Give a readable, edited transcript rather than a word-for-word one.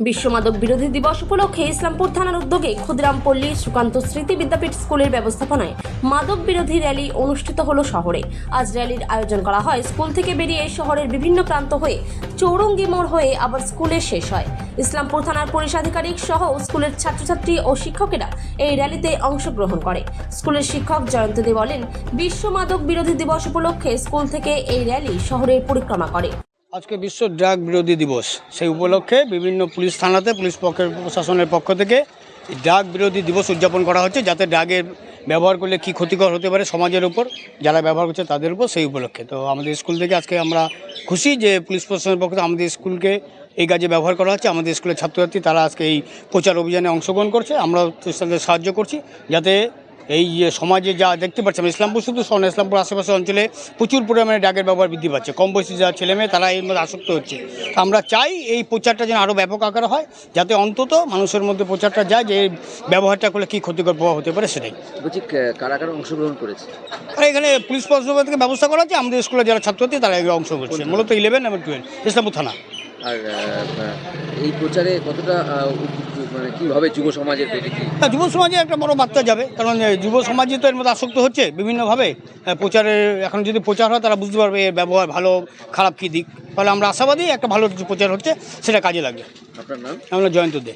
বিশ্ব মাদক বিরোধী দিবস উপলক্ষে ইসলামপুর থানার উদ্যোগে ক্ষুদিরামপল্লী সুকান্ত স্মৃতি বিদ্যাপীঠ স্কুলের ব্যবস্থাপনায় মাদক বিরোধী র্যালি অনুষ্ঠিত হলো শহরে। আজ র্যালির আয়োজন করা হয় স্কুল থেকে বেরিয়ে শহরের বিভিন্ন প্রান্ত হয়ে চৌরঙ্গি মোড় হয়ে আবার স্কুলে শেষ হয়। ইসলামপুর থানার পুলিশ আধিকারিক সহ স্কুলের ছাত্রছাত্রী ও শিক্ষকেরা এই র্যালিতে অংশগ্রহণ করে। স্কুলের শিক্ষক জয়ন্ত দে বলেন, বিশ্ব মাদক বিরোধী দিবস উপলক্ষে স্কুল থেকে এই র্যালি শহরের পরিক্রমা করে। আজকে বিশ্ব ড্রাগ বিরোধী দিবস, সেই উপলক্ষে বিভিন্ন পুলিশ থানাতে পুলিশ প্রশাসনের পক্ষ থেকে ড্রাগ বিরোধী দিবস উদযাপন করা হচ্ছে, যাতে ড্রাগের ব্যবহার করলে কী ক্ষতিকর হতে পারে সমাজের উপর, যারা ব্যবহার করছে তাদের উপর, সেই উপলক্ষে। তো আমাদের স্কুল থেকে আজকে আমরা খুশি যে পুলিশ প্রশাসনের পক্ষ থেকে আমাদের স্কুলকে এই কাজে ব্যবহার করা হচ্ছে। আমাদের স্কুলের ছাত্রছাত্রী তারা আজকে এই প্রচার অভিযানে অংশগ্রহণ করছে, আমরা তাদের সাহায্য করছি, যাতে এই যে সমাজে যা দেখতে পাচ্ছি আমরা ইসলামপুর শুধু শহর না, ইসলামপুর আশেপাশের অঞ্চলে প্রচুর পরিমাণে ড্রাগের ব্যবহার বৃদ্ধি পাচ্ছে। কম বয়সী যারা ছেলেমেয়ে তারা এর মধ্যে আসক্ত হচ্ছে। আমরা চাই এই প্রচারটা যেন আরও ব্যাপক আকারে হয়, যাতে অন্তত মানুষের মধ্যে প্রচারটা যায় যে এই ব্যবহারটা করলে কী ক্ষতিকর প্রভাব হতে পারে সেটাই। বলছি কারা কারা অংশগ্রহণ করেছে? আর এখানে পুলিশ প্রশাসন থেকে ব্যবস্থা করা হচ্ছে, আমাদের স্কুলে যারা ছাত্রছাত্রী তারা এগুলো অংশ করছে, মূলত 11 এবং 12 ইসলামপুর থানা। আর এই প্রচারে কতটা মানে কীভাবে যুব সমাজের প্রতি কি? যুব সমাজে একটা বড় বার্তা যাবে, কারণ যুব সমাজই তো এর মধ্যে আসক্ত হচ্ছে বিভিন্নভাবে। প্রচারে এখন যদি প্রচার হয় তারা বুঝতে পারবে এর ব্যবহার ভালো খারাপ কী দিক। ফলে আমরা আশাবাদী একটা ভালো প্রচার হচ্ছে, সেটা কাজে লাগবে। আপনার নাম? আমরা জয়ন্ত দে।